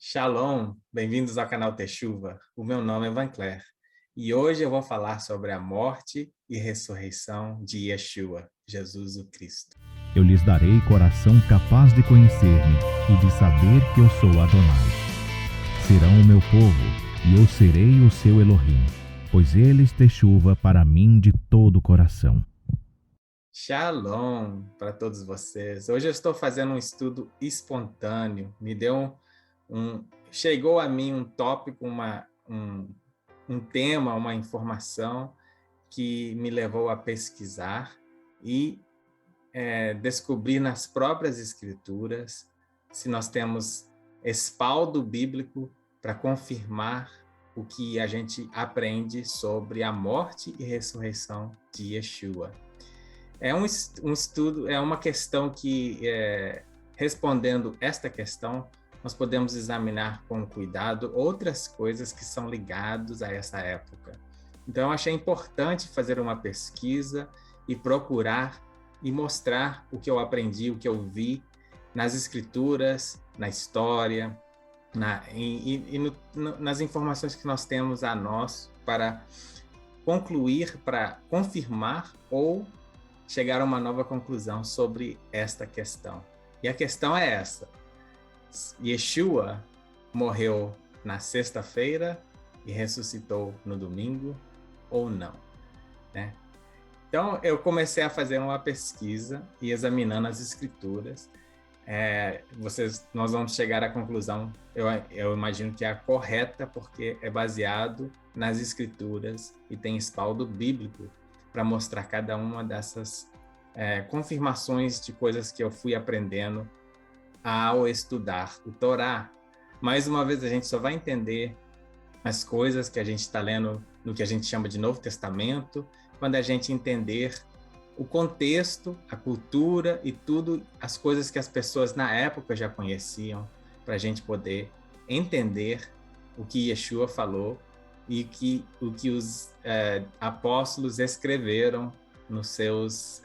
Shalom, bem-vindos ao canal Techuva. O meu nome é Van Cler e hoje eu vou falar sobre a morte e ressurreição de Yeshua, Jesus o Cristo. Eu lhes darei coração capaz de conhecer-me e de saber que eu sou Adonai. Serão o meu povo e eu serei o seu Elohim, pois eles Techuva para mim de todo o coração. Shalom para todos vocês. Hoje eu estou fazendo um estudo espontâneo. Chegou a mim um tópico, um tema, uma informação que me levou a pesquisar e descobrir nas próprias escrituras se nós temos respaldo bíblico para confirmar o que a gente aprende sobre a morte e ressurreição de Yeshua. É um estudo, é uma questão que, respondendo esta questão, nós podemos examinar com cuidado outras coisas que são ligadas a essa época. Então, eu achei importante fazer uma pesquisa e procurar e mostrar o que eu aprendi, o que eu vi nas escrituras, na história, nas informações que nós temos a nós para concluir, para confirmar ou chegar a uma nova conclusão sobre esta questão. E a questão é essa: Yeshua morreu na sexta-feira e ressuscitou no domingo ou não, né? Então, eu comecei a fazer uma pesquisa e examinando as escrituras. Nós vamos chegar à conclusão, eu imagino que é a correta, porque é baseado nas escrituras e tem respaldo bíblico para mostrar cada uma dessas confirmações de coisas que eu fui aprendendo ao estudar o Torá. Mais uma vez, a gente só vai entender as coisas que a gente está lendo no que a gente chama de Novo Testamento, quando a gente entender o contexto, a cultura e tudo, as coisas que as pessoas na época já conheciam, para a gente poder entender o que Yeshua falou e o que os apóstolos escreveram nos seus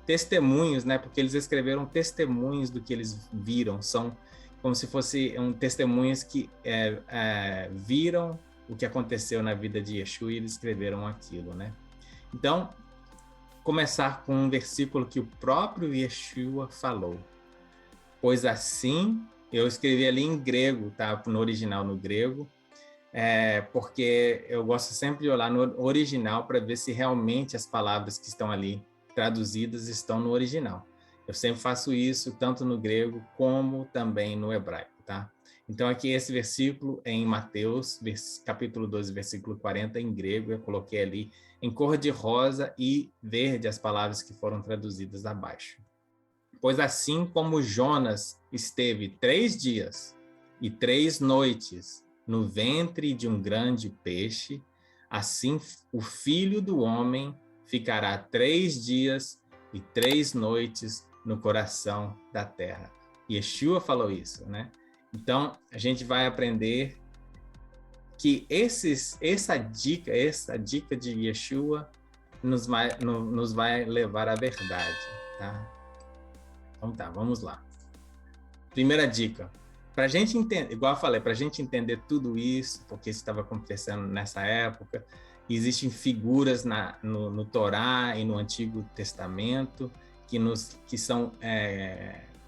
testemunhos, né? Porque eles escreveram testemunhos do que eles viram, são como se fossem testemunhas que viram o que aconteceu na vida de Yeshua e eles escreveram aquilo, né? Então, começar com um versículo que o próprio Yeshua falou. Pois assim, eu escrevi ali em grego, tá? No original, no grego, porque eu gosto sempre de olhar no original para ver se realmente as palavras que estão ali traduzidas estão no original. Eu sempre faço isso, tanto no grego como também no hebraico, tá? Então, aqui esse versículo é em Mateus, capítulo 12, versículo 40, em grego, eu coloquei ali em cor de rosa e verde as palavras que foram traduzidas abaixo. Pois assim como Jonas esteve 3 dias e 3 noites no ventre de um grande peixe, assim o Filho do Homem ficará 3 dias e 3 noites no coração da terra. Yeshua falou isso, né? Então, a gente vai aprender que essa dica de Yeshua nos vai levar à verdade, tá? Então tá, vamos lá. Primeira dica. Para a gente entender, igual eu falei, para a gente entender tudo isso, porque isso estava acontecendo nessa época, existem figuras no Torá e no Antigo Testamento que são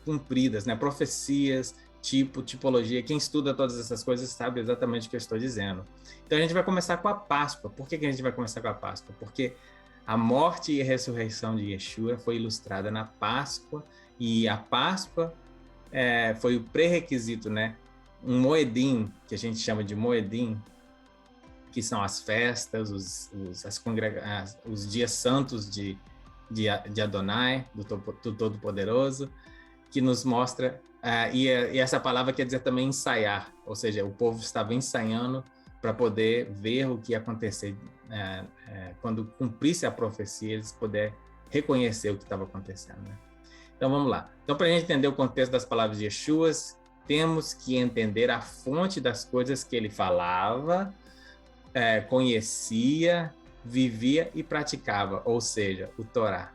cumpridas, né? Profecias, tipologia. Quem estuda todas essas coisas sabe exatamente o que eu estou dizendo. Então a gente vai começar com a Páscoa. Por que a gente vai começar com a Páscoa? Porque a morte e a ressurreição de Yeshua foi ilustrada na Páscoa, e a Páscoa foi o pré-requisito, né? Um moedim, que a gente chama de moedim, que são as festas, os dias santos de Adonai, do Todo-Poderoso, que nos mostra, e essa palavra quer dizer também ensaiar, ou seja, o povo estava ensaiando para poder ver o que ia acontecer quando cumprisse a profecia, eles poderem reconhecer o que estava acontecendo, né? Então vamos lá. Então, para a gente entender o contexto das palavras de Yeshua, temos que entender a fonte das coisas que ele falava, conhecia, vivia e praticava, ou seja, o Torá.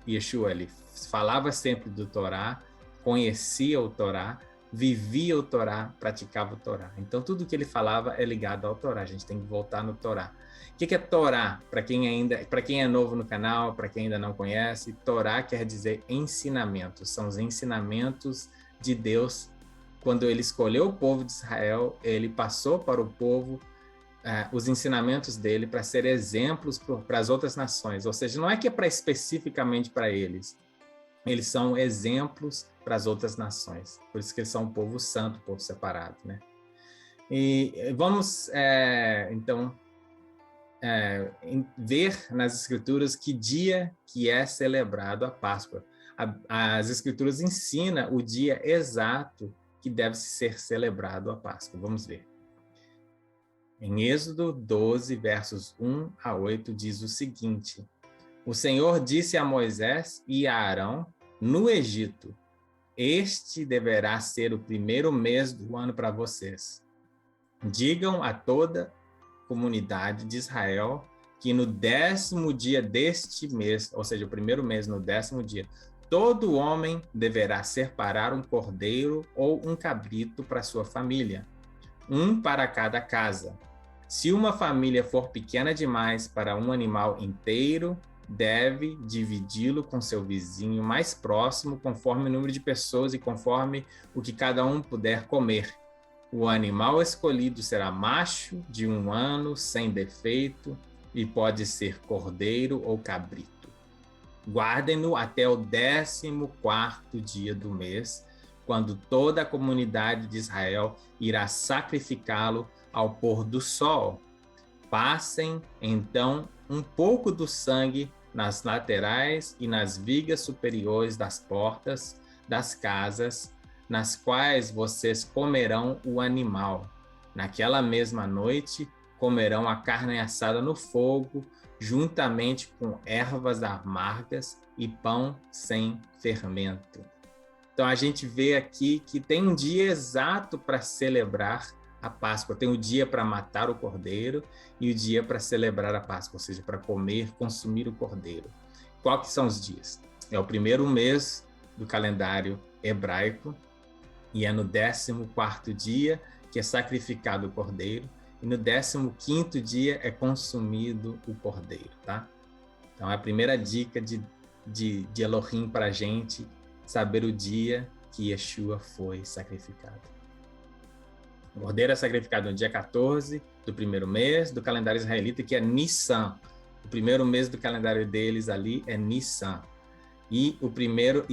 Yeshua, ele falava sempre do Torá, conhecia o Torá, vivia o Torá, praticava o Torá. Então, tudo que ele falava é ligado ao Torá. A gente tem que voltar no Torá. O que é Torá? Para quem é novo no canal, para quem ainda não conhece, Torá quer dizer ensinamentos. São os ensinamentos de Deus. Quando ele escolheu o povo de Israel, ele passou para o povo os ensinamentos dele para ser exemplos para as outras nações. Ou seja, não é que é para especificamente para eles. Eles são exemplos para as outras nações. Por isso que eles são um povo santo, um povo separado, né? E vamos, então, ver nas Escrituras que dia que é celebrado a Páscoa. As Escrituras ensinam o dia exato que deve ser celebrado a Páscoa. Vamos ver. Em Êxodo 12, versos 1 a 8, diz o seguinte: O Senhor disse a Moisés e a Arão, no Egito: Este deverá ser o primeiro mês do ano para vocês. Digam a toda a comunidade de Israel que no 10º dia deste mês, ou seja, o primeiro mês no 10º dia, todo homem deverá separar um cordeiro ou um cabrito para sua família, um para cada casa. Se uma família for pequena demais para um animal inteiro, deve dividi-lo com seu vizinho mais próximo, conforme o número de pessoas e conforme o que cada um puder comer. O animal escolhido será macho, de 1 ano, sem defeito, e pode ser cordeiro ou cabrito. Guardem-no até o 14º dia do mês, quando toda a comunidade de Israel irá sacrificá-lo ao pôr do sol. Passem, então, um pouco do sangue nas laterais e nas vigas superiores das portas das casas, nas quais vocês comerão o animal. Naquela mesma noite, comerão a carne assada no fogo, juntamente com ervas amargas e pão sem fermento. Então, a gente vê aqui que tem um dia exato para celebrar a Páscoa. Tem o dia para matar o cordeiro e o dia para celebrar a Páscoa, ou seja, para comer, consumir o cordeiro. Qual que são os dias? É o primeiro mês do calendário hebraico e é no 14º dia que é sacrificado o cordeiro e no 15º dia é consumido o cordeiro, tá? Então, é a primeira dica de Elohim para a gente saber o dia que Yeshua foi sacrificado. O cordeiro é sacrificado no dia 14 do primeiro mês do calendário israelita, que é Nissan. O primeiro mês do calendário deles ali é Nissan. E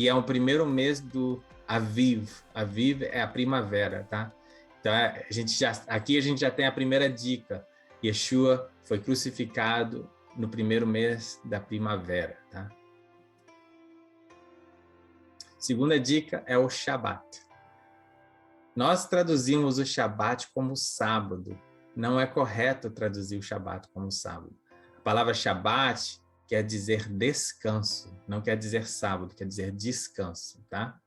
é o primeiro mês do Aviv. Aviv é a primavera, tá? Então, aqui a gente já tem a primeira dica. Yeshua foi crucificado no primeiro mês da primavera, tá? Segunda dica é o Shabat. Nós traduzimos o Shabat como sábado. Não é correto traduzir o Shabat como sábado. A palavra Shabat quer dizer descanso, não quer dizer sábado, quer dizer descanso, tá?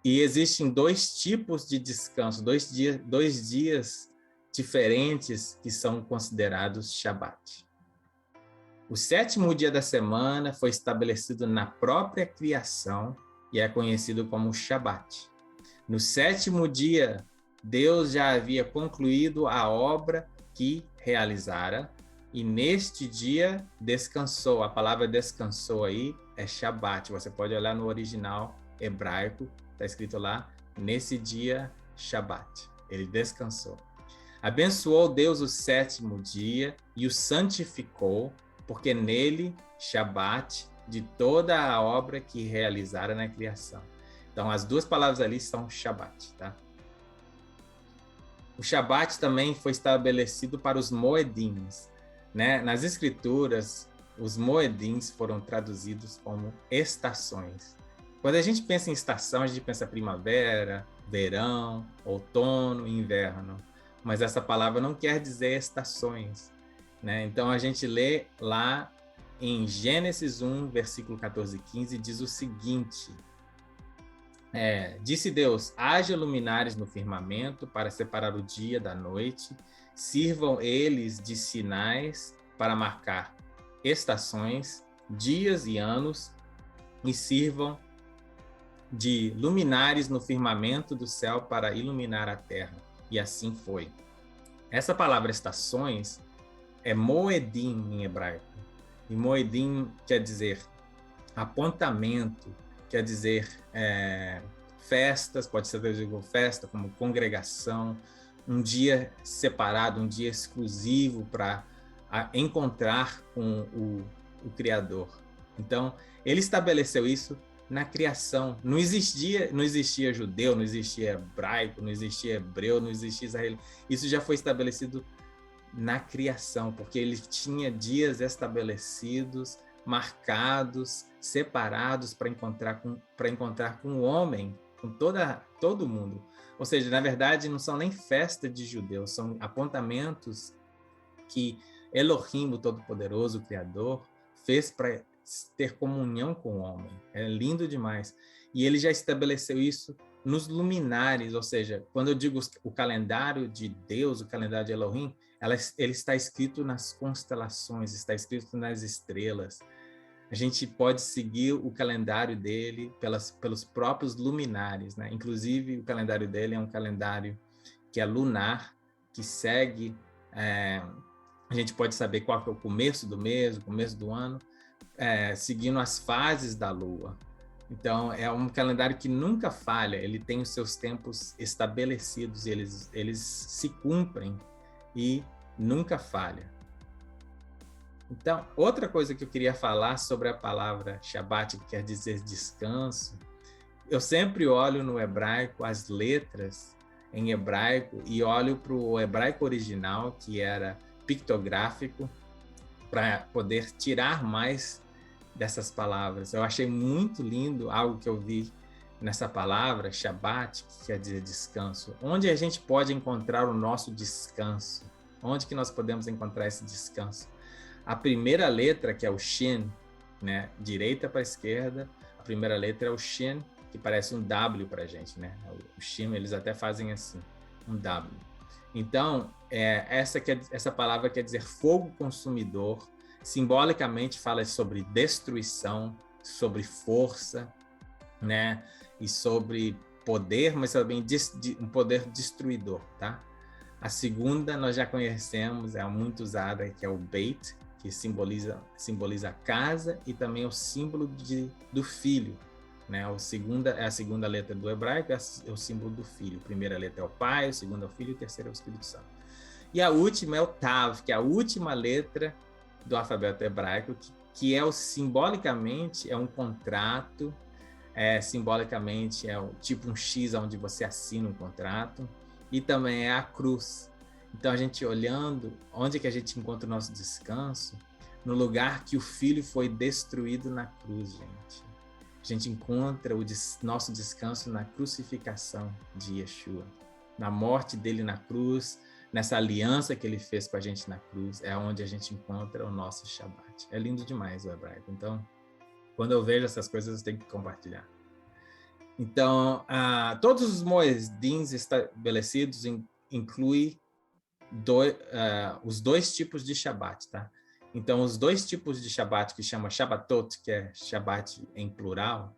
E existem 2 tipos de descanso, dois dias diferentes que são considerados Shabat. O 7º dia da semana foi estabelecido na própria criação e é conhecido como Shabat. No 7º dia, Deus já havia concluído a obra que realizara e neste dia descansou. A palavra descansou aí é Shabat. Você pode olhar no original hebraico, está escrito lá, nesse dia, Shabat. Ele descansou. Abençoou Deus o 7º dia e o santificou, porque nele, Shabat, de toda a obra que realizara na criação. Então, as 2 palavras ali são Shabat, tá? O Shabat também foi estabelecido para os Moedins, né? Nas Escrituras, os Moedins foram traduzidos como estações. Quando a gente pensa em estação, a gente pensa primavera, verão, outono, inverno. Mas essa palavra não quer dizer estações, né? Então, a gente lê lá em Gênesis 1, versículo 14 e 15, diz o seguinte... Disse Deus, haja luminares no firmamento para separar o dia da noite, sirvam eles de sinais para marcar estações, dias e anos, e sirvam de luminares no firmamento do céu para iluminar a terra. E assim foi. Essa palavra estações é moedim em hebraico. E moedim quer dizer apontamento, quer dizer festas, pode ser festa como congregação, um dia separado, um dia exclusivo para encontrar com o Criador. Então, ele estabeleceu isso na criação. Não existia judeu, não existia hebraico, não existia hebreu, não existia israelita. Isso já foi estabelecido na criação, porque ele tinha dias estabelecidos, marcados, separados para encontrar com o homem, com todo mundo. Ou seja, na verdade, não são nem festa de judeus, são apontamentos que Elohim, o Todo-Poderoso, o Criador, fez para ter comunhão com o homem. É lindo demais. E ele já estabeleceu isso nos luminares, ou seja, quando eu digo o calendário de Deus, o calendário de Elohim, ele está escrito nas constelações, está escrito nas estrelas. A gente pode seguir o calendário dele pelos próprios luminares, né? Inclusive, o calendário dele é um calendário que é lunar, que segue... a gente pode saber qual é o começo do mês, o começo do ano, seguindo as fases da lua. Então, é um calendário que nunca falha, ele tem os seus tempos estabelecidos, eles se cumprem e nunca falha. Então, outra coisa que eu queria falar sobre a palavra Shabat, que quer dizer descanso, eu sempre olho no hebraico as letras em hebraico e olho para o hebraico original, que era pictográfico, para poder tirar mais dessas palavras. Eu achei muito lindo algo que eu vi nessa palavra, Shabat, que quer dizer descanso. Onde a gente pode encontrar o nosso descanso? Onde que nós podemos encontrar esse descanso? A primeira letra, que é o Shin, né? Direita para a esquerda, a primeira letra é o Shin, que parece um W para a gente, né? O Shin, eles até fazem assim, um W. Então, essa palavra quer dizer fogo consumidor, simbolicamente fala sobre destruição, sobre força, né? E sobre poder, mas também um poder destruidor, tá? A segunda nós já conhecemos, é muito usada, que é o Beit, que simboliza a casa e também o símbolo do filho, né? A segunda letra do hebraico, é o símbolo do filho. A primeira letra é o pai, a segunda é o filho e a terceira é o Espírito Santo. E a última é o Tav, que é a última letra do alfabeto hebraico, que simbolicamente é um contrato, simbolicamente é tipo um X onde você assina um contrato, e também é a cruz. Então, a gente olhando, onde é que a gente encontra o nosso descanso? No lugar que o Filho foi destruído na cruz, gente. A gente encontra o nosso descanso na crucificação de Yeshua, na morte dele na cruz, nessa aliança que ele fez com a gente na cruz, é onde a gente encontra o nosso Shabat. É lindo demais o hebraico. Então, quando eu vejo essas coisas, eu tenho que compartilhar. Então, todos os moedins estabelecidos incluem os dois tipos de Shabat, tá? Então, os dois tipos de Shabat, que chama Shabbatot, que é Shabat em plural,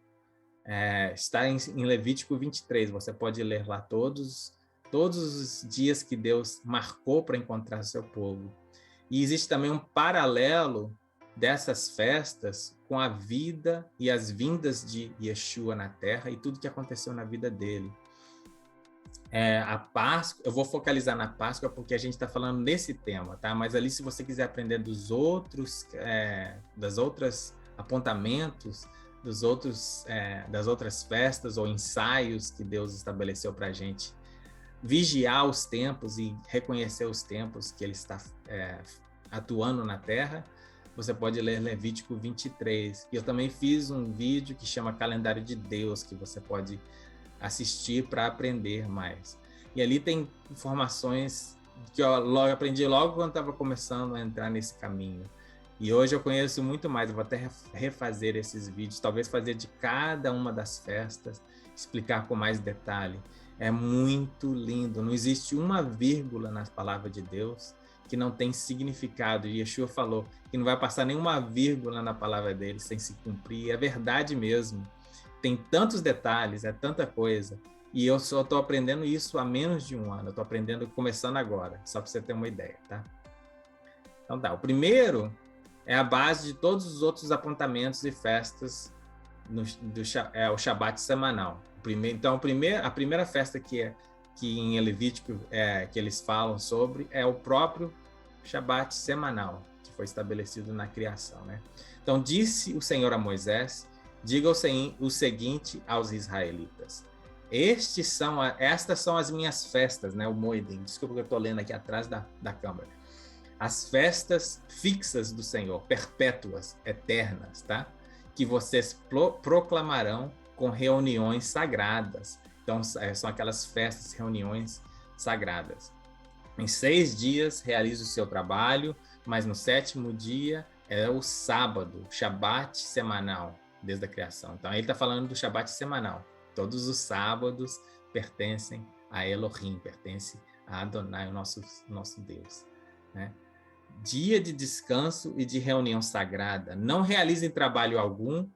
está em Levítico 23. Você pode ler lá todos os dias que Deus marcou para encontrar seu povo. E existe também um paralelo dessas festas com a vida e as vindas de Yeshua na Terra e tudo que aconteceu na vida dele. A Páscoa, eu vou focalizar na Páscoa porque a gente está falando nesse tema, tá? Mas ali, se você quiser aprender das outras apontamentos, das outras festas ou ensaios que Deus estabeleceu para a gente vigiar os tempos e reconhecer os tempos que Ele está atuando na Terra, você pode ler Levítico 23. E eu também fiz um vídeo que chama Calendário de Deus, que você pode assistir para aprender mais. E ali tem informações que eu aprendi logo quando estava começando a entrar nesse caminho. E hoje eu conheço muito mais, eu vou até refazer esses vídeos, talvez fazer de cada uma das festas, explicar com mais detalhe. É muito lindo, não existe uma vírgula na palavra de Deus que não tem significado. E Yeshua falou que não vai passar nenhuma vírgula na palavra dele sem se cumprir, é verdade mesmo. tem tantos detalhes, é tanta coisa, e eu só estou aprendendo isso há menos de um ano, eu estou aprendendo, começando agora, só para você ter uma ideia, tá? Então tá, o primeiro é a base de todos os outros apontamentos e festas é o Shabat semanal. Então, a primeira festa que em Levítico que eles falam sobre é o próprio Shabat semanal, que foi estabelecido na criação, né? Então, disse o Senhor a Moisés, diga o seguinte aos israelitas, estas são as minhas festas, né? O Moedim, desculpa que eu estou lendo aqui atrás da câmera. As festas fixas do Senhor, perpétuas, eternas, tá? Que vocês proclamarão com reuniões sagradas. Então, são aquelas festas, reuniões sagradas. Em 6 dias realiza o seu trabalho, mas no 7º dia é o sábado, Shabat semanal, desde a criação. Então, ele está falando do Shabat semanal. Todos os sábados pertencem a Elohim, pertencem a Adonai, o nosso Deus, né? Dia de descanso e de reunião sagrada. Não realizem trabalho algum.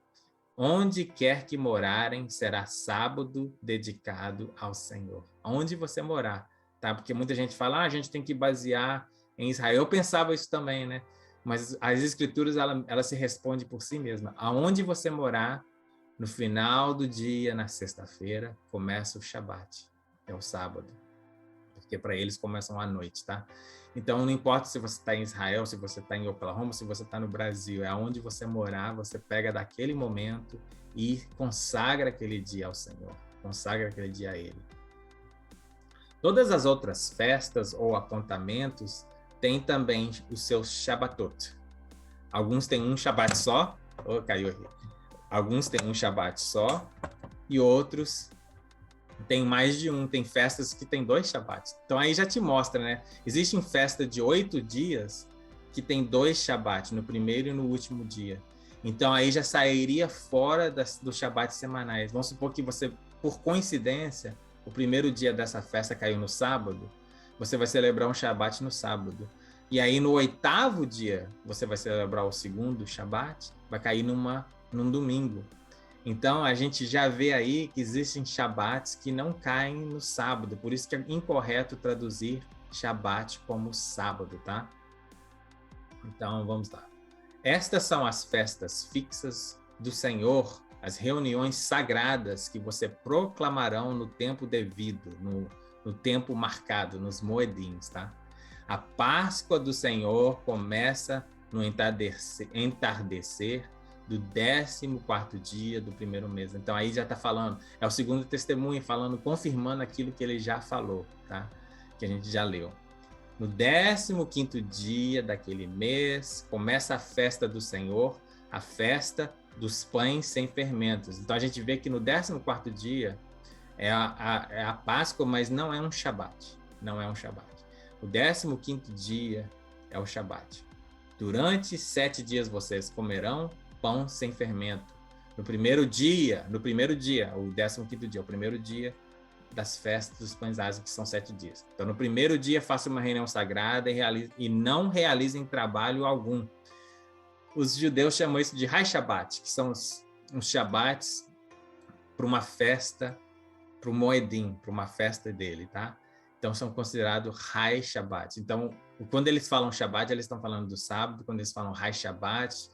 Onde quer que morarem, será sábado dedicado ao Senhor. Onde você morar, tá? Porque muita gente fala, a gente tem que basear em Israel. Eu pensava isso também, né? Mas as escrituras, ela se responde por si mesma. Aonde você morar, no final do dia, na sexta-feira, começa o Shabat. É o sábado. Porque para eles começam à noite, tá? Então, não importa se você está em Israel, se você está em Oklahoma, se você está no Brasil, é aonde você morar, você pega daquele momento e consagra aquele dia ao Senhor, consagra aquele dia a Ele. Todas as outras festas ou apontamentos têm também os seus Shabbatot. Alguns têm um Shabbat só, caiu aqui. Alguns têm um Shabbat só e outros tem mais de um, tem festas que tem 2 Shabbats. Então aí já te mostra, né? Existe uma festa de 8 dias que tem 2 Shabbats, no primeiro e no último dia. Então aí já sairia fora dos Shabbats semanais. Vamos supor que você, por coincidência, o primeiro dia dessa festa caiu no sábado, você vai celebrar um Shabbat no sábado. E aí no 8º dia, você vai celebrar o segundo Shabbat, vai cair num domingo. Então, a gente já vê aí que existem Shabbats que não caem no sábado, por isso que é incorreto traduzir Shabbat como sábado, tá? Então, vamos lá. Estas são as festas fixas do Senhor, as reuniões sagradas que você proclamarão no tempo devido, no tempo marcado, nos moedins, tá? A Páscoa do Senhor começa no entardecer do 14º dia do primeiro mês. Então aí já está falando, é o segundo testemunho falando, confirmando aquilo que ele já falou, tá? Que a gente já leu. No 15º dia daquele mês, começa a festa do Senhor, a festa dos pães sem fermentos. Então a gente vê que no 14º dia é a Páscoa, mas não é um Shabat. Não é um Shabat. O 15º dia é o Shabat. Durante 7 dias vocês comerão pão sem fermento. No primeiro dia, o 15º dia, o primeiro dia das festas dos pães ázimos, que são 7 dias. Então, no primeiro dia, faça uma reunião sagrada e não realizem trabalho algum. Os judeus chamam isso de Hai Shabbat, que são uns Shabbats para uma festa, para o Moedim, para uma festa dele, tá? Então, são considerados Hai Shabbat. Então, quando eles falam Shabbat, eles estão falando do sábado. Quando eles falam Hai Shabbat,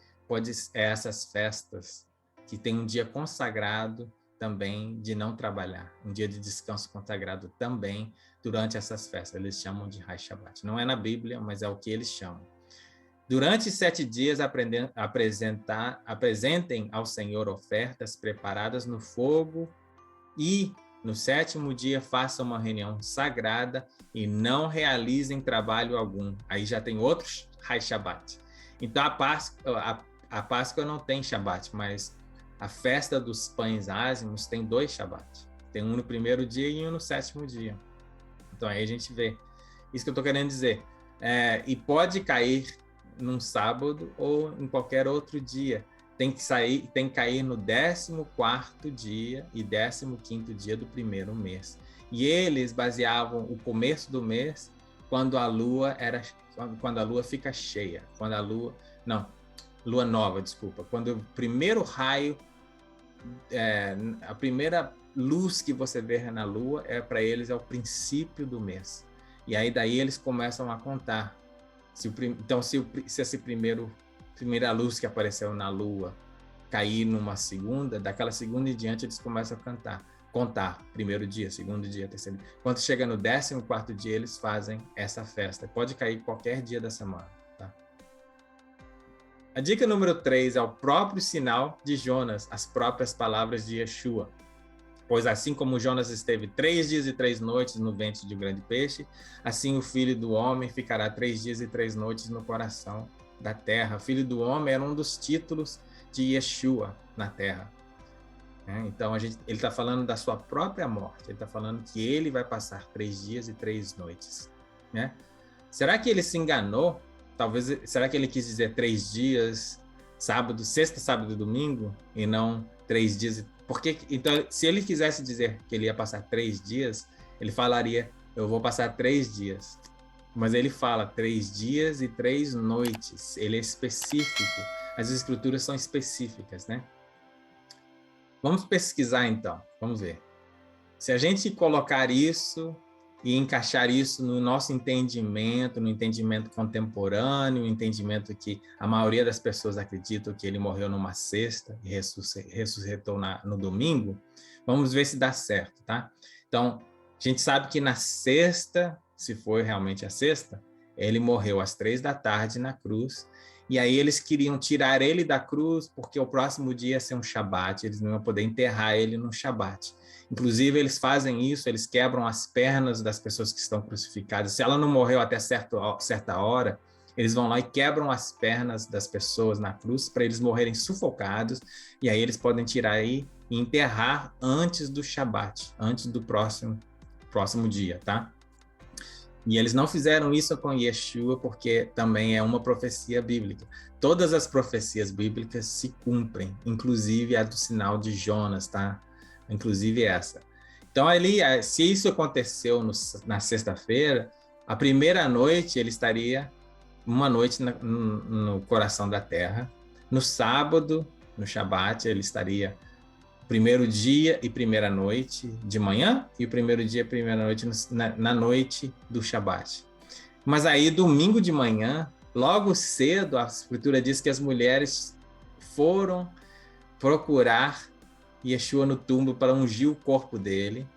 essas festas que tem um dia consagrado também de não trabalhar, um dia de descanso consagrado também durante essas festas. Eles chamam de Hai Shabbat. Não é na Bíblia, mas é o que eles chamam. Durante 7 dias, apresentem ao Senhor ofertas preparadas no fogo e no 7º dia façam uma reunião sagrada e não realizem trabalho algum. Aí já tem outros Hai Shabbat. Então a Páscoa não tem Shabat, mas a festa dos pães ázimos tem 2 Shabat. Tem um no primeiro dia e um no 7º dia. Então aí a gente vê. Isso que eu estou querendo dizer. E pode cair num sábado ou em qualquer outro dia. Tem que cair no 14º dia e 15º dia do primeiro mês. E eles baseavam o começo do mês quando a lua fica cheia. Lua nova, desculpa. Quando o primeiro raio a primeira luz que você vê na lua para eles é o princípio do mês. E aí daí eles começam a contar. Então, se essa primeira luz que apareceu na lua cair numa segunda, daquela segunda em diante eles começam a contar, primeiro dia, segundo dia, terceiro dia. Quando chega no 14º dia, eles fazem essa festa. Pode cair qualquer dia da semana. Tá? A dica número 3 é o próprio sinal de Jonas, as próprias palavras de Yeshua. Pois assim como Jonas esteve 3 dias e 3 noites no ventre de um grande peixe, assim o Filho do Homem ficará 3 dias e 3 noites no coração da terra. O Filho do Homem era um dos títulos de Yeshua na terra. Então, ele está falando da sua própria morte. Ele está falando que ele vai passar 3 dias e 3 noites. Né? Será que ele se enganou? Será que ele quis dizer 3 dias, sexta, sábado e domingo, e não 3 dias? Porque, então, se ele quisesse dizer que ele ia passar 3 dias, ele falaria, eu vou passar 3 dias. Mas ele fala 3 dias e 3 noites. Ele é específico. As escrituras são específicas, né? Vamos pesquisar, então. Vamos ver. Se a gente colocar isso e encaixar isso no nosso entendimento, no entendimento contemporâneo, no entendimento que a maioria das pessoas acreditam que ele morreu numa sexta e ressuscitou no domingo, vamos ver se dá certo, tá? Então, a gente sabe que na sexta, se for realmente a sexta, ele morreu às 3 da tarde na cruz, e aí eles queriam tirar ele da cruz porque o próximo dia ia ser um Shabat, eles não iam poder enterrar ele no Shabat. Inclusive, eles fazem isso, eles quebram as pernas das pessoas que estão crucificadas. Se ela não morreu até certa hora, eles vão lá e quebram as pernas das pessoas na cruz para eles morrerem sufocados, e aí eles podem tirar aí e enterrar antes do Shabat, antes do próximo dia, tá? E eles não fizeram isso com Yeshua porque também é uma profecia bíblica. Todas as profecias bíblicas se cumprem, inclusive a do sinal de Jonas, tá? Inclusive essa. Então, se isso aconteceu na sexta-feira, a primeira noite ele estaria uma noite no coração da terra. No sábado, no Shabat, ele estaria primeiro dia e primeira noite de manhã, e o primeiro dia e primeira noite na noite do Shabat. Mas aí, domingo de manhã, logo cedo, a Escritura diz que as mulheres foram procurar Yeshua no túmulo para ungir o corpo dele.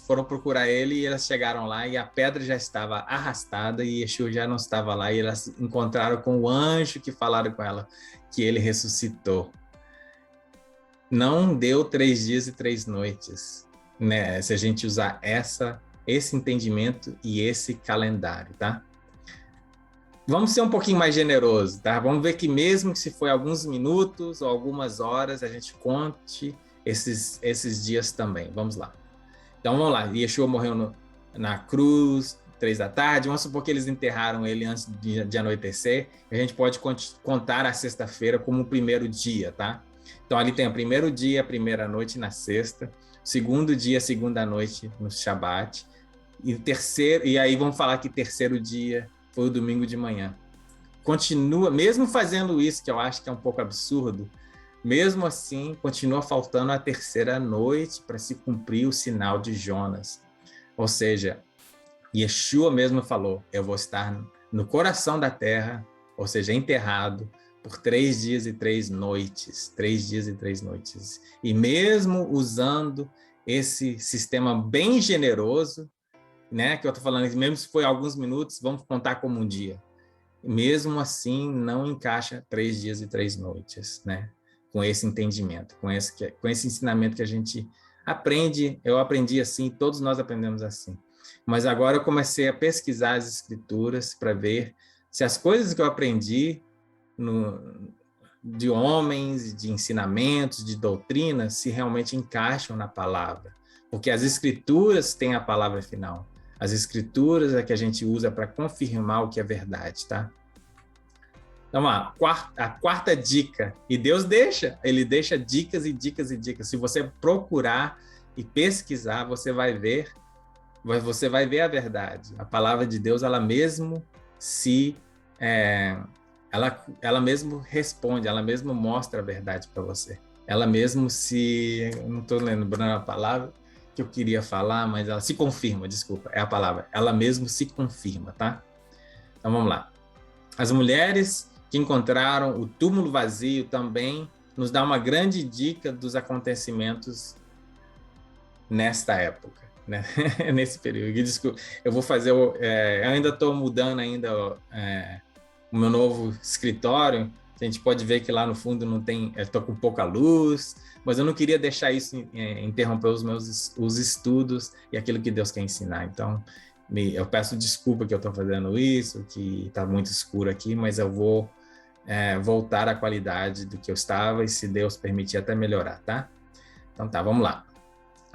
Foram procurar ele e elas chegaram lá e a pedra já estava arrastada e Yeshua já não estava lá, e elas encontraram com o anjo que falaram com ela que ele ressuscitou. Não deu 3 dias e 3 noites, né? Se a gente usar esse entendimento e esse calendário, tá? Vamos ser um pouquinho mais generoso, tá? Vamos ver que mesmo que se foi alguns minutos ou algumas horas, a gente conte esses dias também. Vamos lá. Então, vamos lá. Yeshua morreu na cruz, 3 da tarde. Vamos supor que eles enterraram ele antes de anoitecer. A gente pode contar a sexta-feira como o primeiro dia, tá? Então, ali tem o primeiro dia, a primeira noite na sexta, segundo dia, segunda noite no Shabat, e aí vamos falar que terceiro dia foi o domingo de manhã. Continua, mesmo fazendo isso, que eu acho que é um pouco absurdo, mesmo assim, continua faltando a terceira noite para se cumprir o sinal de Jonas. Ou seja, Yeshua mesmo falou, eu vou estar no coração da terra, ou seja, enterrado, por 3 dias e 3 noites. 3 dias e 3 noites. E mesmo usando esse sistema bem generoso, né, que eu estou falando, mesmo se foi alguns minutos, vamos contar como um dia. Mesmo assim, não encaixa 3 dias e 3 noites, né? Com esse entendimento, com esse ensinamento que a gente aprende. Eu aprendi assim, todos nós aprendemos assim. Mas agora eu comecei a pesquisar as escrituras para ver se as coisas que eu aprendi de homens, de ensinamentos, de doutrinas, se realmente encaixam na palavra. Porque as escrituras têm a palavra final. As escrituras é que a gente usa para confirmar o que é verdade, tá? Então, a quarta dica, e Deus ele deixa dicas e dicas e dicas. Se você procurar e pesquisar, você vai ver a verdade. A palavra de Deus, ela mesmo se ela mesmo responde, ela mesmo mostra a verdade para você. Ela mesmo eu não estou lembrando a palavra que eu queria falar, mas ela se confirma, desculpa, é a palavra. Ela mesmo se confirma, tá? Então vamos lá. As mulheres que encontraram o túmulo vazio também nos dá uma grande dica dos acontecimentos nesta época, né? Nesse período. Desculpa, eu vou fazer, eu ainda estou mudando ainda o meu novo escritório. A gente pode ver que lá no fundo não tem, estou com pouca luz, mas eu não queria deixar isso interromper os estudos e aquilo que Deus quer ensinar. Então, eu peço desculpa que eu estou fazendo isso, que está muito escuro aqui, mas eu vou voltar à qualidade do que eu estava e, se Deus permitir, até melhorar, tá? Então tá, vamos lá.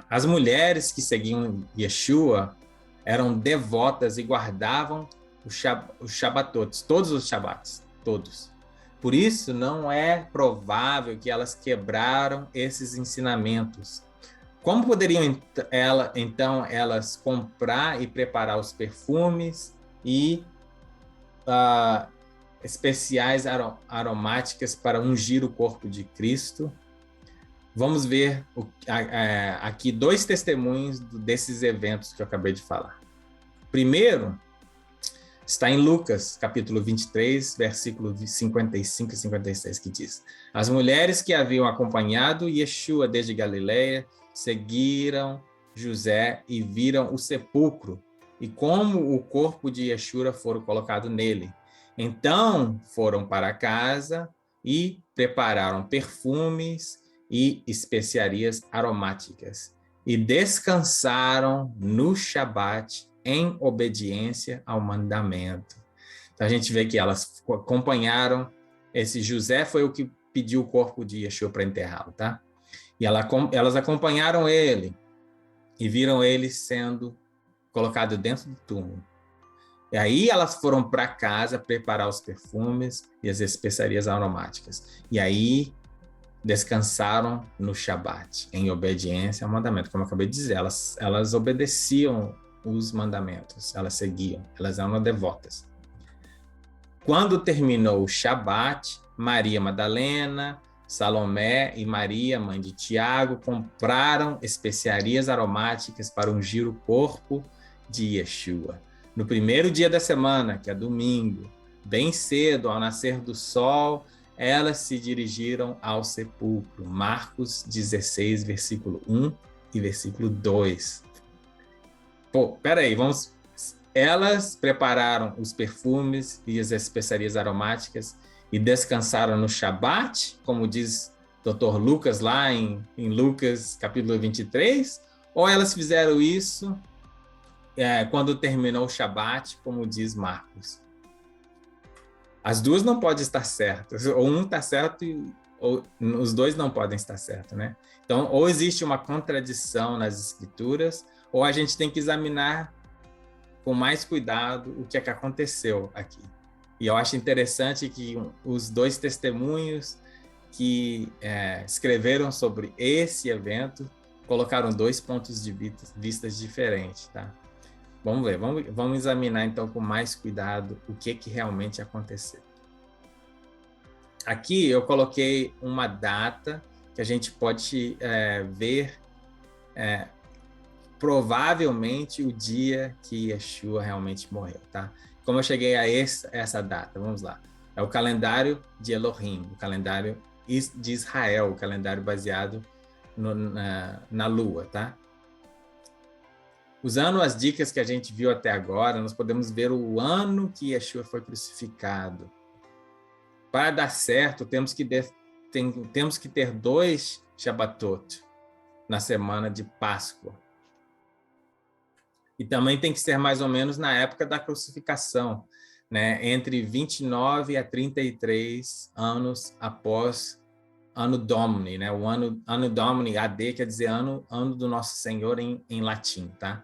As mulheres que seguiam Yeshua eram devotas e guardavam os Shabbatot, todos os Shabbats, todos. Por isso, não é provável que elas quebraram esses ensinamentos. Como poderiam, então, elas comprar e preparar os perfumes e especiais aromáticas para ungir o corpo de Cristo? Vamos ver aqui 2 testemunhos desses eventos que eu acabei de falar. Primeiro, está em Lucas, capítulo 23, versículos 55 e 56, que diz: As mulheres que haviam acompanhado Yeshua desde Galileia seguiram José e viram o sepulcro e como o corpo de Yeshua fora colocado nele. Então foram para casa e prepararam perfumes e especiarias aromáticas e descansaram no Shabat em obediência ao mandamento. Então a gente vê que elas acompanharam, esse José foi o que pediu o corpo de Yeshua para enterrá-lo, tá? E elas acompanharam ele e viram ele sendo colocado dentro do túmulo. E aí elas foram para casa preparar os perfumes e as especiarias aromáticas. E aí descansaram no Shabat, em obediência ao mandamento. Como eu acabei de dizer, elas obedeciam os mandamentos, elas seguiam, elas eram devotas. Quando terminou o Shabat, Maria Madalena, Salomé e Maria, mãe de Tiago, compraram especiarias aromáticas para ungir o corpo de Yeshua. No primeiro dia da semana, que é domingo, bem cedo, ao nascer do sol, elas se dirigiram ao sepulcro. Marcos 16, versículo 1 e versículo 2. Peraí, vamos... Elas prepararam os perfumes e as especiarias aromáticas e descansaram no Shabat, como diz Dr. Lucas lá em Lucas capítulo 23, ou elas fizeram isso quando terminou o Shabat, como diz Marcos? As duas não podem estar certas, ou um está certo ou os dois não podem estar certos, né? Então, ou existe uma contradição nas escrituras, ou a gente tem que examinar com mais cuidado o que é que aconteceu aqui. E eu acho interessante que os 2 testemunhos que escreveram sobre esse evento colocaram 2 pontos de vista diferentes, tá? Vamos ver, vamos examinar então com mais cuidado o que realmente aconteceu. Aqui eu coloquei uma data que a gente pode ver provavelmente o dia que Yeshua realmente morreu, tá? Como eu cheguei a essa data? Vamos lá. É o calendário de Elohim, o calendário de Israel, o calendário baseado na lua, tá? Usando as dicas que a gente viu até agora, nós podemos ver o ano que Yeshua foi crucificado. Para dar certo, temos que ter 2 Shabbatot na semana de Páscoa. E também tem que ser mais ou menos na época da crucificação, né? Entre 29 a 33 anos após Anno Domini, né? O Anno Domini, AD, quer dizer ano do Nosso Senhor em latim, tá?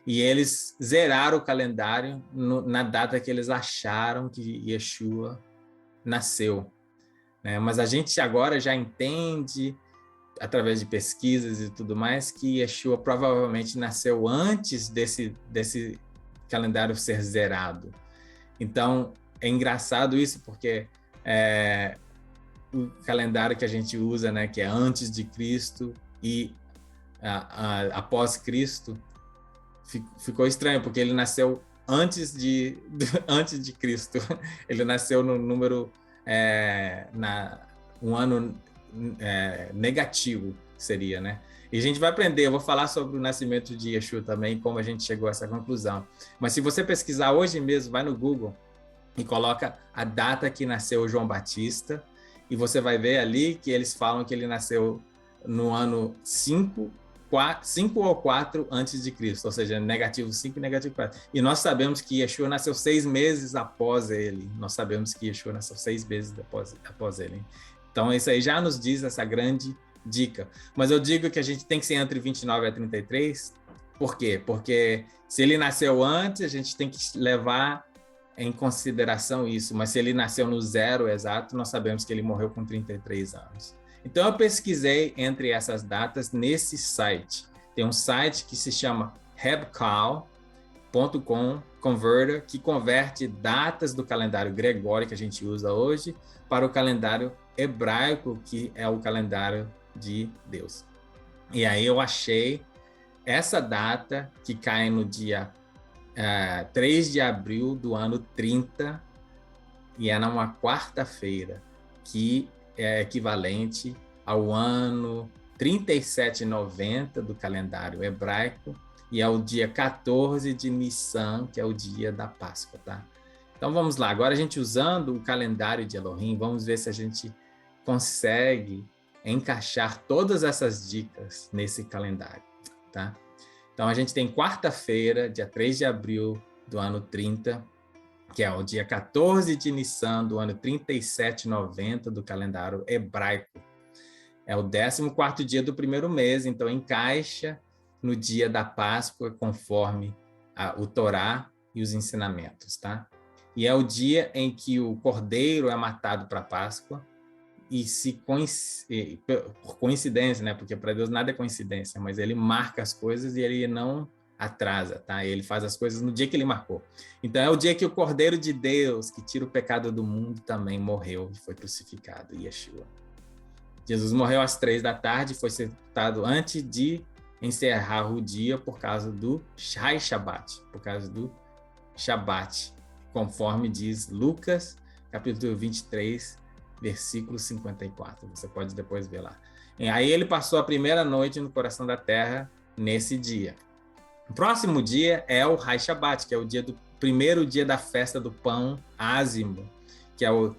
E eles zeraram o calendário na data que eles acharam que Yeshua nasceu, né? Mas a gente agora já entende, através de pesquisas e tudo mais, que Yeshua provavelmente nasceu antes desse calendário ser zerado. Então, é engraçado isso, porque o calendário que a gente usa, né, que é antes de Cristo e após Cristo, ficou estranho, porque ele nasceu antes de Cristo. Ele nasceu no número, um ano negativo, seria, né? E a gente vai aprender, eu vou falar sobre o nascimento de Yeshua também, como a gente chegou a essa conclusão. Mas se você pesquisar hoje mesmo, vai no Google e coloca a data que nasceu João Batista, e você vai ver ali que eles falam que ele nasceu no ano 5 ou 4 antes de Cristo, ou seja, negativo 5 e negativo 4. E nós sabemos que Yeshua nasceu 6 meses após ele. Nós sabemos que Yeshua nasceu 6 meses após ele. Então, isso aí já nos diz essa grande dica. Mas eu digo que a gente tem que ser entre 29 e 33. Por quê? Porque se ele nasceu antes, a gente tem que levar em consideração isso. Mas se ele nasceu no 0 exato, nós sabemos que ele morreu com 33 anos. Então, eu pesquisei entre essas datas nesse site. Tem um site que se chama hebcal.com Converter, que converte datas do calendário gregório que a gente usa hoje para o calendário hebraico, que é o calendário de Deus. E aí eu achei essa data, que cai no dia 3 de abril do ano 30, e é numa quarta-feira, que é equivalente ao ano 3790 do calendário hebraico, e é o dia 14 de Nissan, que é o dia da Páscoa, tá? Então vamos lá, agora a gente usando o calendário de Elohim, vamos ver se a gente consegue encaixar todas essas dicas nesse calendário, tá? Então a gente tem quarta-feira, dia 3 de abril do ano 30, que é o dia 14 de Nissan do ano 3790 do calendário hebraico. É o 14º dia do primeiro mês, então encaixa no dia da Páscoa, conforme o Torá e os ensinamentos, tá? E é o dia em que o cordeiro é matado para a Páscoa, e por coincidência, né? Porque para Deus nada é coincidência, mas ele marca as coisas e ele não atrasa, tá? Ele faz as coisas no dia que ele marcou. Então é o dia que o Cordeiro de Deus, que tira o pecado do mundo, também morreu e foi crucificado, Yeshua. Jesus morreu às 3 da tarde, foi sepultado antes de encerrar o dia por causa do Shai Shabbat, por causa do Shabbat, conforme diz Lucas, capítulo 23, versículo 54. Você pode depois ver lá. E aí ele passou a primeira noite no coração da terra nesse dia. O próximo dia é o Hai Shabbat, que é o primeiro dia da festa do pão ázimo, que é o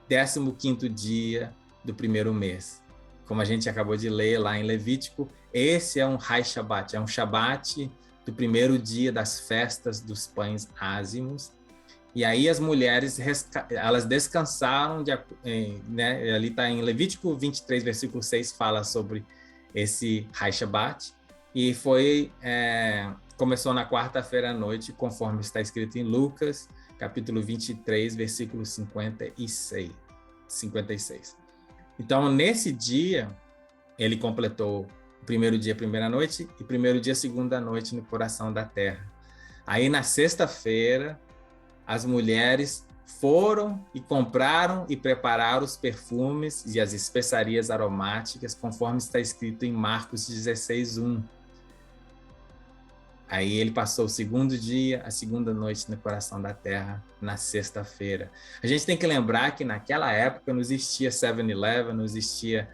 15º dia do primeiro mês. Como a gente acabou de ler lá em Levítico, esse é um Hai Shabbat, é um Shabbat do primeiro dia das festas dos pães ázimos. E aí as mulheres, elas descansaram, né? Ali está em Levítico 23, versículo 6, fala sobre esse Hai Shabbat. E começou na quarta-feira à noite, conforme está escrito em Lucas, capítulo 23, versículo 56. Então, nesse dia, ele completou o primeiro dia, primeira noite, e primeiro dia, segunda noite, no coração da terra. Aí, na sexta-feira, as mulheres foram e compraram e prepararam os perfumes e as especiarias aromáticas, conforme está escrito em Marcos 16, 1. Aí ele passou o segundo dia, a segunda noite no coração da terra, na sexta-feira. A gente tem que lembrar que naquela época não existia 7-Eleven, não existia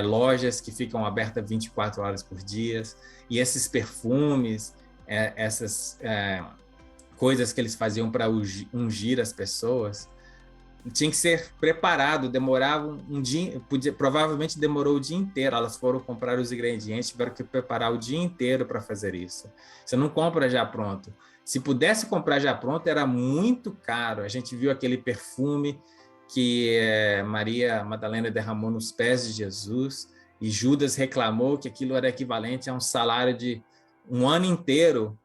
lojas que ficam abertas 24 horas por dia. E esses perfumes, essas coisas que eles faziam para ungir as pessoas, tinha que ser preparado, demorava um dia, provavelmente demorou o dia inteiro. Elas foram comprar os ingredientes, tiveram que preparar o dia inteiro para fazer isso. Você não compra já pronto. Se pudesse comprar já pronto, era muito caro. A gente viu aquele perfume que Maria Madalena derramou nos pés de Jesus, e Judas reclamou que aquilo era equivalente a um salário de um ano inteiro,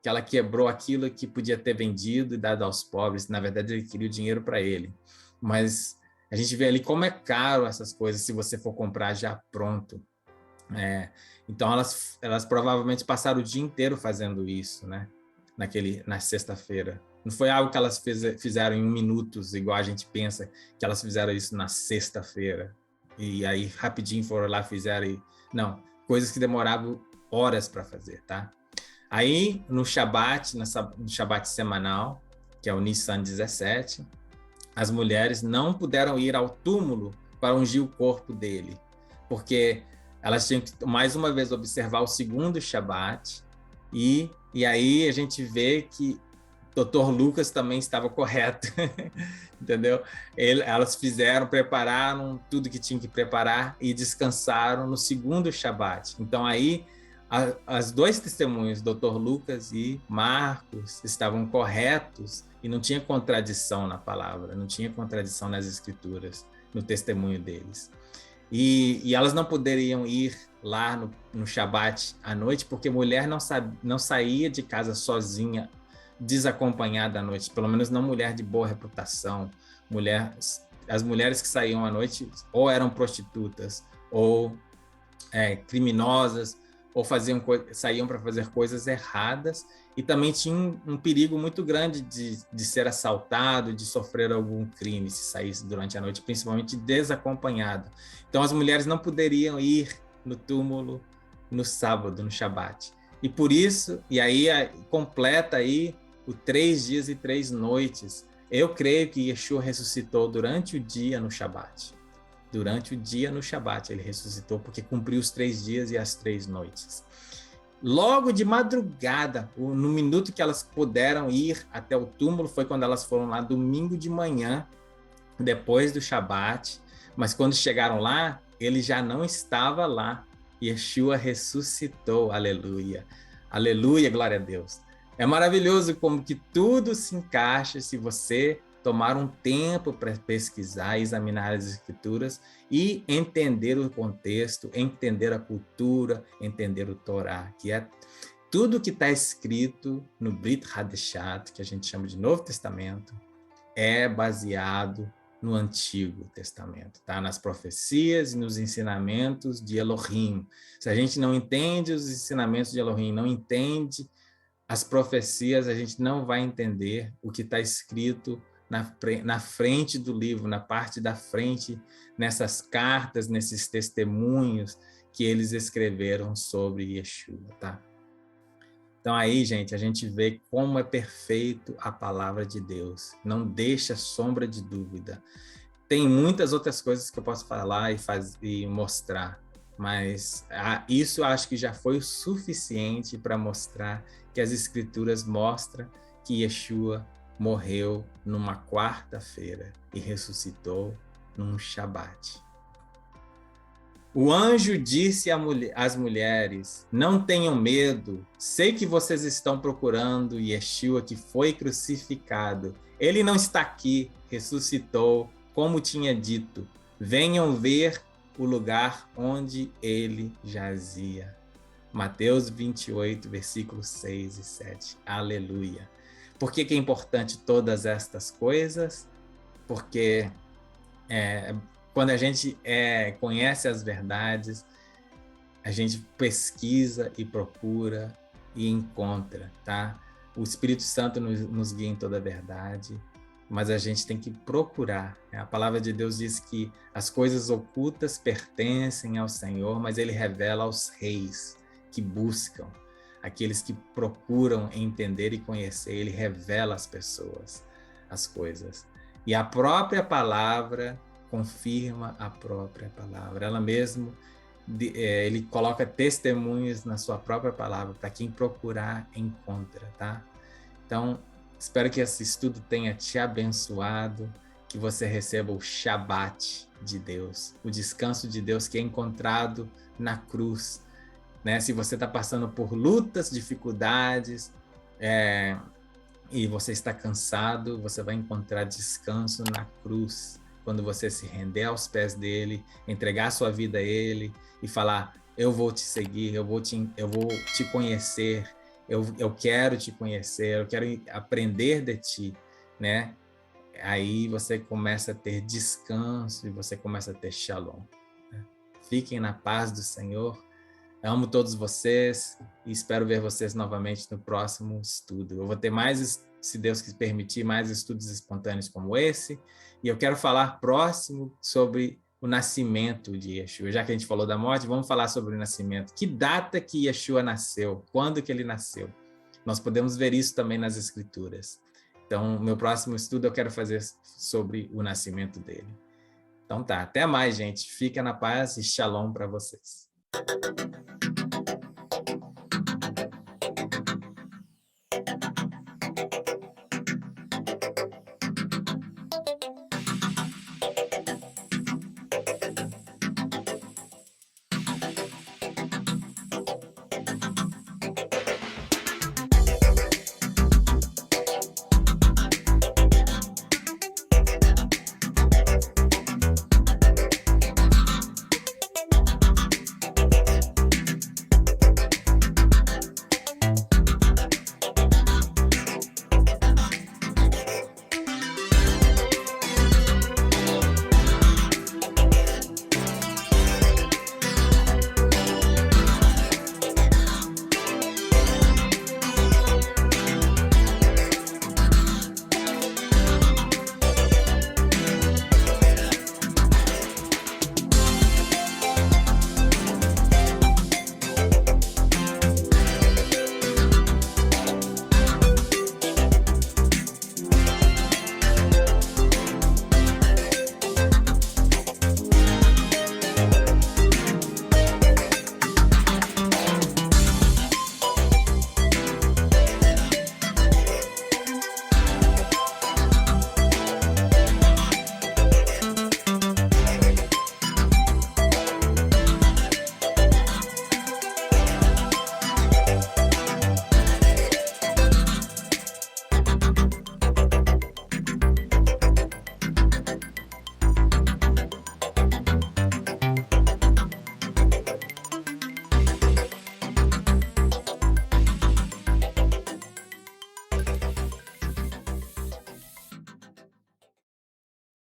que ela quebrou aquilo que podia ter vendido e dado aos pobres. Na verdade, ele queria o dinheiro para ele. Mas a gente vê ali como é caro essas coisas se você for comprar já pronto. Então, elas provavelmente passaram o dia inteiro fazendo isso, né? Na sexta-feira. Não foi algo que elas fizeram em 1 minuto, igual a gente pensa que elas fizeram isso na sexta-feira. E aí, rapidinho, foram lá, fizeram. Não, coisas que demoravam horas para fazer, tá? Aí, no Shabat semanal, que é o Nissan 17, as mulheres não puderam ir ao túmulo para ungir o corpo dele, porque elas tinham que, mais uma vez, observar o segundo Shabat, e aí a gente vê que Dr. Lucas também estava correto, entendeu? Elas prepararam tudo que tinham que preparar e descansaram no segundo Shabat. Então aí, as dois testemunhos, Dr. Lucas e Marcos, estavam corretos e não tinha contradição na palavra, não tinha contradição nas escrituras, no testemunho deles. E elas não poderiam ir lá no Shabat à noite, porque mulher não saía de casa sozinha, desacompanhada à noite, pelo menos não mulher de boa reputação. As mulheres que saíam à noite ou eram prostitutas, ou criminosas, ou saíam para fazer coisas erradas, e também tinha um perigo muito grande de ser assaltado, de sofrer algum crime se saísse durante a noite, principalmente desacompanhado. Então as mulheres não poderiam ir no túmulo no sábado, no Shabat. E por isso, e aí completa aí o 3 dias e 3 noites. Eu creio que Yeshua ressuscitou durante o dia no Shabat. Durante o dia no Shabat ele ressuscitou, porque cumpriu os 3 dias e as 3 noites. Logo de madrugada, no minuto que elas puderam ir até o túmulo, foi quando elas foram lá domingo de manhã, depois do Shabat. Mas quando chegaram lá, ele já não estava lá. Yeshua ressuscitou, aleluia. Aleluia, glória a Deus. É maravilhoso como que tudo se encaixa se você tomar um tempo para pesquisar, examinar as escrituras e entender o contexto, entender a cultura, entender o Torá, que é tudo que está escrito no Brit Hadeshat, que a gente chama de Novo Testamento, é baseado no Antigo Testamento, tá? Nas profecias e nos ensinamentos de Elohim. Se a gente não entende os ensinamentos de Elohim, não entende as profecias, a gente não vai entender o que está escrito na frente do livro, na parte da frente, nessas cartas, nesses testemunhos que eles escreveram sobre Yeshua, tá? Então aí, gente, a gente vê como é perfeito a palavra de Deus. Não deixa sombra de dúvida. Tem muitas outras coisas que eu posso falar e mostrar, mas isso acho que já foi o suficiente para mostrar que as escrituras mostram que Yeshua morreu numa quarta-feira e ressuscitou num Shabat. O anjo disse às mulheres: não tenham medo, sei que vocês estão procurando Yeshua que foi crucificado. Ele não está aqui, ressuscitou, como tinha dito. Venham ver o lugar onde ele jazia. Mateus 28, versículos 6 e 7. Aleluia. Por que é importante todas estas coisas? Porque quando a gente conhece as verdades, a gente pesquisa e procura e encontra, tá? O Espírito Santo nos guia em toda a verdade, mas a gente tem que procurar. A palavra de Deus diz que as coisas ocultas pertencem ao Senhor, mas Ele revela aos reis que buscam, aqueles que procuram entender e conhecer. Ele revela às pessoas as coisas. E a própria palavra confirma a própria palavra. Ela mesmo, ele coloca testemunhos na sua própria palavra, para quem procurar, encontra, tá? Então, espero que esse estudo tenha te abençoado, que você receba o Shabat de Deus, o descanso de Deus que é encontrado na cruz, né? Se você está passando por lutas, dificuldades, e você está cansado, você vai encontrar descanso na cruz, quando você se render aos pés dele, entregar sua vida a ele e falar: eu vou te seguir, eu vou te conhecer, eu quero te conhecer, eu quero aprender de ti, né? Aí você começa a ter descanso e você começa a ter shalom. Fiquem na paz do Senhor. Amo todos vocês e espero ver vocês novamente no próximo estudo. Eu vou ter mais, se Deus permitir, mais estudos espontâneos como esse. E eu quero falar próximo sobre o nascimento de Yeshua. Já que a gente falou da morte, vamos falar sobre o nascimento. Que data que Yeshua nasceu? Quando que ele nasceu? Nós podemos ver isso também nas Escrituras. Então, meu próximo estudo eu quero fazer sobre o nascimento dele. Então tá, até mais, gente. Fica na paz e shalom para vocês.